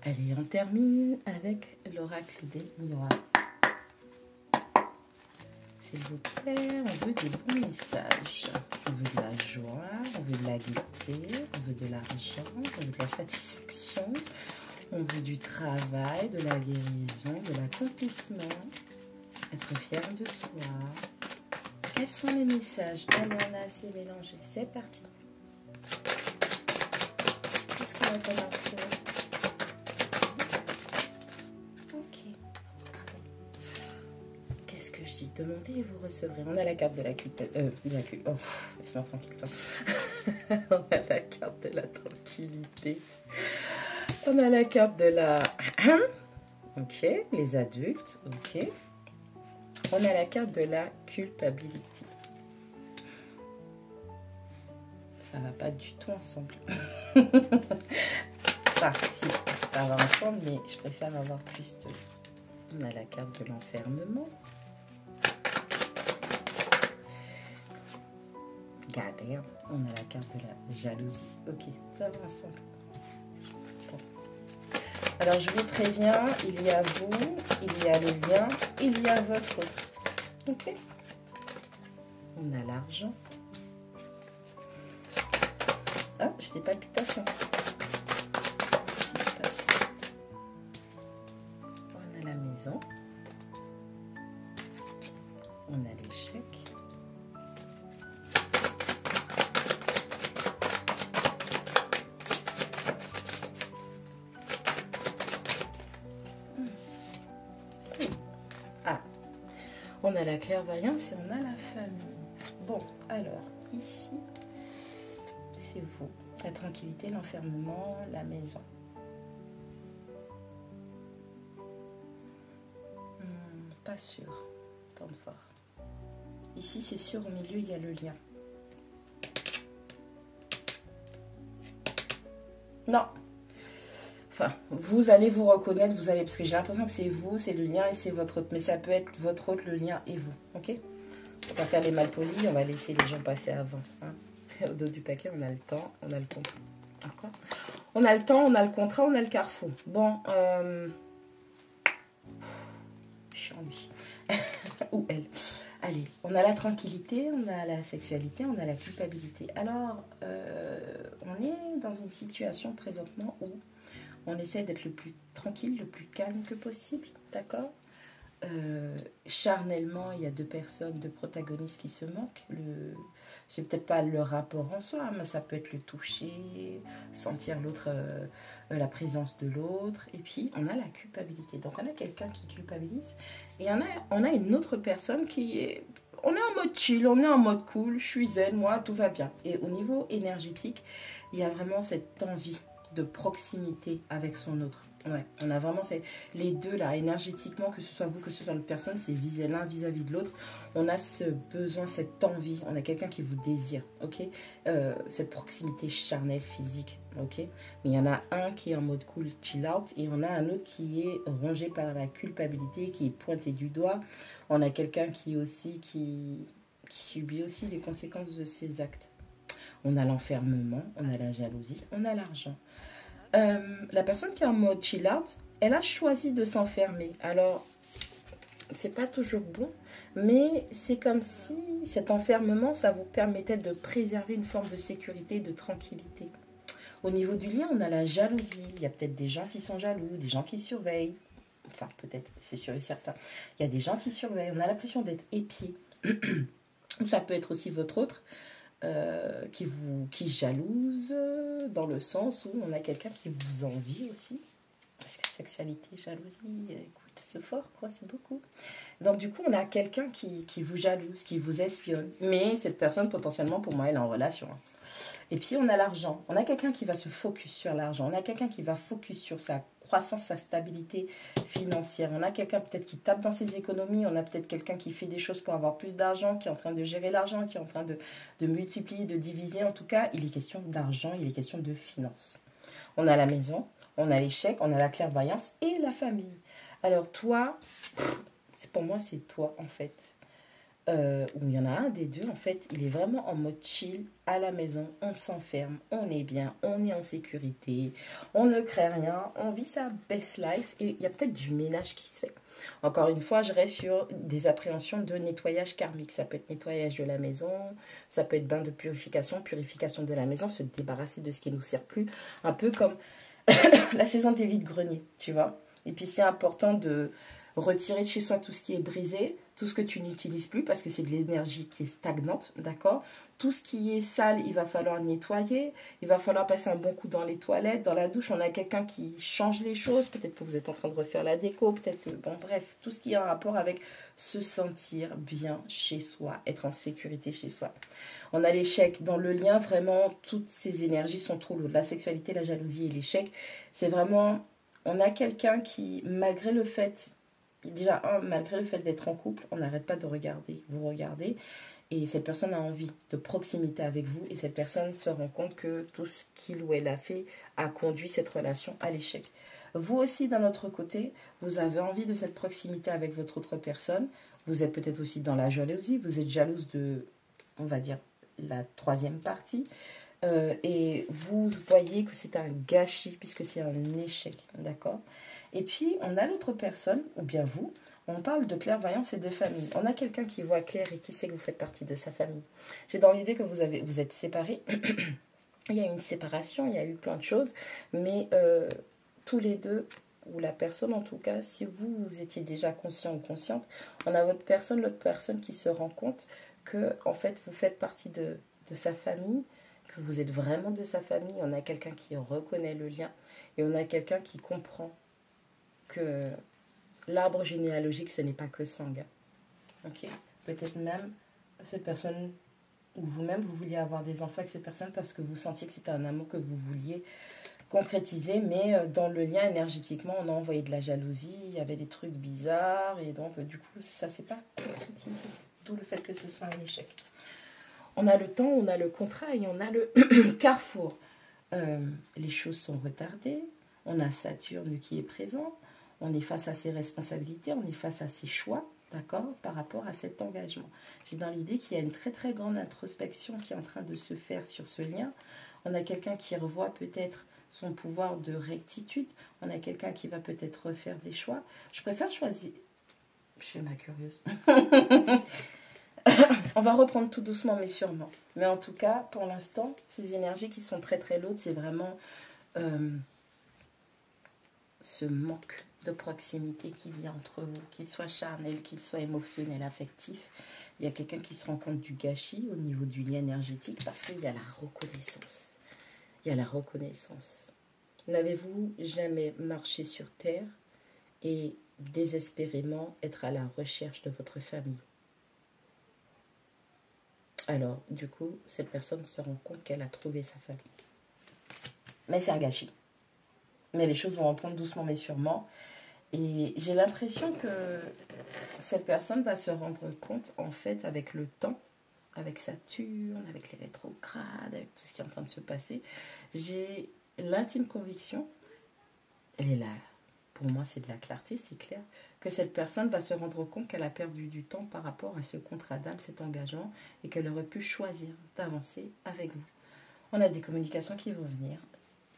Allez, on termine avec l'oracle des miroirs. S'il vous plaît, on veut des bons messages. On veut de la joie, on veut de la gaieté, on veut de l'argent, on veut de la satisfaction, on veut du travail, de la guérison, de l'accomplissement, être fier de soi. Quels sont les messages? Allez, on a assez mélangé. C'est parti. Qu'est-ce qu'on va faire après? Qu'est-ce que je dis? Demandez et vous recevrez. On a la carte de la culpabilité. Oh, laisse-moi tranquille. On a la carte de la tranquillité. On a la carte de la... Ok, les adultes. Ok. On a la carte de la culpabilité. Ça va pas du tout ensemble. Enfin, si, ça va ensemble, mais je préfère avoir plus de... On a la carte de l'enfermement. Regardez, on a la carte de la jalousie. Ok, ça va ensemble. Bon. Alors, je vous préviens, il y a vous, il y a le lien, il y a votre autre. Ok. On a l'argent. Ah, j'ai des palpitations. On a la maison. On a l'échec. Ah, on a la clairvoyance et on a la famille. Bon, alors, ici, c'est vous. La tranquillité, l'enfermement, la maison. Pas sûr. Tente fort. Ici, c'est sûr, au milieu, il y a le lien. Non. Enfin, vous allez vous reconnaître, vous allez, parce que j'ai l'impression que c'est vous, c'est le lien et c'est votre autre. Mais ça peut être votre autre, le lien et vous. Ok? On va pas faire les malpolis, on va laisser les gens passer avant. Hein? Au dos du paquet, on a le temps, on a le contrat. D'accord? On a le temps, on a le contrat, on a le carrefour. Bon, je suis en lui. Ou elle. Allez, on a la tranquillité, on a la sexualité, on a la culpabilité. Alors, on est dans une situation présentement où on essaie d'être le plus tranquille, le plus calme que possible, d'accord? Charnellement, il y a deux personnes, deux protagonistes qui se moquent. C'est peut-être pas le rapport en soi, mais ça peut être le toucher, sentir l'autre, la présence de l'autre. Et puis, on a la culpabilité. Donc, on a quelqu'un qui culpabilise. Et on a une autre personne qui est... On est en mode chill, on est en mode cool, je suis zen, moi, tout va bien. Et au niveau énergétique, il y a vraiment cette envie de proximité avec son autre. Ouais, on a vraiment les deux là, énergétiquement, que ce soit vous, que ce soit l'autre personne, c'est l'un vis-à-vis de l'autre. On a ce besoin, cette envie, on a quelqu'un qui vous désire, ok? Cette proximité charnelle, physique, ok? Mais il y en a un qui est en mode cool, chill out, et on a un autre qui est rongé par la culpabilité, qui est pointé du doigt. On a quelqu'un qui subit aussi les conséquences de ses actes. On a l'enfermement, on a la jalousie, on a l'argent. La personne qui est en mode chill out, elle a choisi de s'enfermer. Alors, c'est pas toujours bon, mais c'est comme si cet enfermement, ça vous permettait de préserver une forme de sécurité, de tranquillité. Au niveau du lien, on a la jalousie. Il y a peut-être des gens qui sont jaloux, des gens qui surveillent. Enfin, peut-être, c'est sûr et certain. Il y a des gens qui surveillent. On a l'impression d'être épié. Ça peut être aussi votre autre. Qui jalouse, dans le sens où on a quelqu'un qui vous envie aussi. Parce que sexualité, jalousie, écoute, c'est fort, quoi, c'est beaucoup. Donc, du coup, on a quelqu'un qui vous jalouse, qui vous espionne. Mais cette personne, potentiellement, pour moi, elle est en relation. Et puis, on a l'argent. On a quelqu'un qui va se focus sur l'argent. On a quelqu'un qui va focus sur sa croissance, sa stabilité financière. On a quelqu'un peut-être qui tape dans ses économies. On a peut-être quelqu'un qui fait des choses pour avoir plus d'argent, qui est en train de gérer l'argent, qui est en train de multiplier, de diviser. En tout cas, il est question d'argent, il est question de finances. On a la maison, on a l'échec, on a la clairvoyance et la famille. Alors toi, pour moi, c'est toi en fait. où il y en a un des deux, en fait, il est vraiment en mode chill à la maison, on s'enferme, on est bien, on est en sécurité, on ne crée rien, on vit sa best life et il y a peut-être du ménage qui se fait. Encore une fois, je reste sur des appréhensions de nettoyage karmique. Ça peut être nettoyage de la maison, ça peut être bain de purification, purification de la maison, se débarrasser de ce qui ne nous sert plus. Un peu comme la saison des vides-greniers, tu vois. Et puis c'est important de retirer de chez soi tout ce qui est brisé, tout ce que tu n'utilises plus parce que c'est de l'énergie qui est stagnante, d'accord? Tout ce qui est sale, il va falloir nettoyer, il va falloir passer un bon coup dans les toilettes, dans la douche, on a quelqu'un qui change les choses, peut-être que vous êtes en train de refaire la déco, peut-être que, bon bref, tout ce qui a un rapport avec se sentir bien chez soi, être en sécurité chez soi. On a l'échec, dans le lien, vraiment, toutes ces énergies sont trop lourdes, la sexualité, la jalousie et l'échec, c'est vraiment, on a quelqu'un qui, malgré le fait... Déjà, malgré le fait d'être en couple, on n'arrête pas de regarder. Vous regardez et cette personne a envie de proximité avec vous et cette personne se rend compte que tout ce qu'il ou elle a fait a conduit cette relation à l'échec. Vous aussi, d'un autre côté, vous avez envie de cette proximité avec votre autre personne. Vous êtes peut-être aussi dans la jalousie. Vous êtes jalouse de, on va dire, la troisième partie. Et vous voyez que c'est un gâchis puisque c'est un échec, d'accord? Et puis, on a l'autre personne, ou bien vous, on parle de clairvoyance et de famille. On a quelqu'un qui voit clair et qui sait que vous faites partie de sa famille. J'ai dans l'idée que vous êtes séparés. Il y a eu une séparation, il y a eu plein de choses, mais tous les deux, ou la personne en tout cas, si vous étiez déjà conscient ou consciente, on a l'autre personne qui se rend compte que, en fait, vous faites partie de sa famille, que vous êtes vraiment de sa famille. On a quelqu'un qui reconnaît le lien et on a quelqu'un qui comprend que l'arbre généalogique, ce n'est pas que sanguin. Ok? Peut-être même cette personne, ou vous-même, vous vouliez avoir des enfants avec cette personne parce que vous sentiez que c'était un amour que vous vouliez concrétiser, mais dans le lien énergétiquement, on a envoyé de la jalousie, il y avait des trucs bizarres, et donc du coup, ça ne s'est pas concrétisé. D'où le fait que ce soit un échec. On a le temps, on a le contrat et on a le carrefour. Les choses sont retardées, on a Saturne qui est présent, on est face à ses responsabilités, on est face à ses choix, d'accord, par rapport à cet engagement. J'ai dans l'idée qu'il y a une très très grande introspection qui est en train de se faire sur ce lien. On a quelqu'un qui revoit peut-être son pouvoir de rectitude, on a quelqu'un qui va peut-être refaire des choix. Je préfère choisir... Je fais ma curieuse. On va reprendre tout doucement mais sûrement. Mais en tout cas, pour l'instant, ces énergies qui sont très très lourdes, c'est vraiment ce manque de proximité qu'il y a entre vous, qu'il soit charnel, qu'il soit émotionnel, affectif. Il y a quelqu'un qui se rend compte du gâchis au niveau du lien énergétique parce qu'il y a la reconnaissance. Il y a la reconnaissance. N'avez-vous jamais marché sur terre et désespérément être à la recherche de votre famille? Alors, du coup, cette personne se rend compte qu'elle a trouvé sa famille. Mais c'est un gâchis. Mais les choses vont reprendre doucement mais sûrement. Et j'ai l'impression que cette personne va se rendre compte, en fait, avec le temps, avec Saturne, avec les rétrogrades, avec tout ce qui est en train de se passer. J'ai l'intime conviction, elle est là. Pour moi, c'est de la clarté, c'est clair, que cette personne va se rendre compte qu'elle a perdu du temps par rapport à ce contrat d'âme, cet engagement, et qu'elle aurait pu choisir d'avancer avec vous. On a des communications qui vont venir.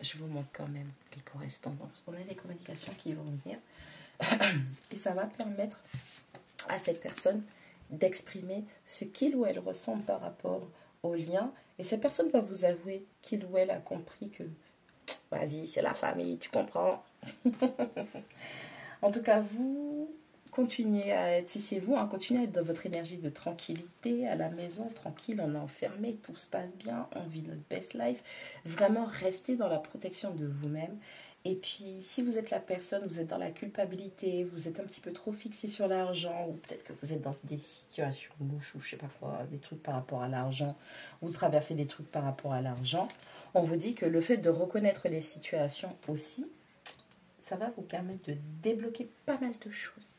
Je vous montre quand même les correspondances. On a des communications qui vont venir. Et ça va permettre à cette personne d'exprimer ce qu'il ou elle ressent par rapport au lien. Et cette personne va vous avouer qu'il ou elle a compris que vas-y, c'est la famille, tu comprends. En tout cas, vous continuez à être, si c'est vous, hein, continuez à être dans votre énergie de tranquillité, à la maison, tranquille, on est enfermé, tout se passe bien, on vit notre best life. Vraiment, restez dans la protection de vous-même. Et puis, si vous êtes la personne, vous êtes dans la culpabilité, vous êtes un petit peu trop fixé sur l'argent, ou peut-être que vous êtes dans des situations louches, ou je sais pas quoi, des trucs par rapport à l'argent, vous traversez des trucs par rapport à l'argent, on vous dit que le fait de reconnaître les situations aussi, ça va vous permettre de débloquer pas mal de choses.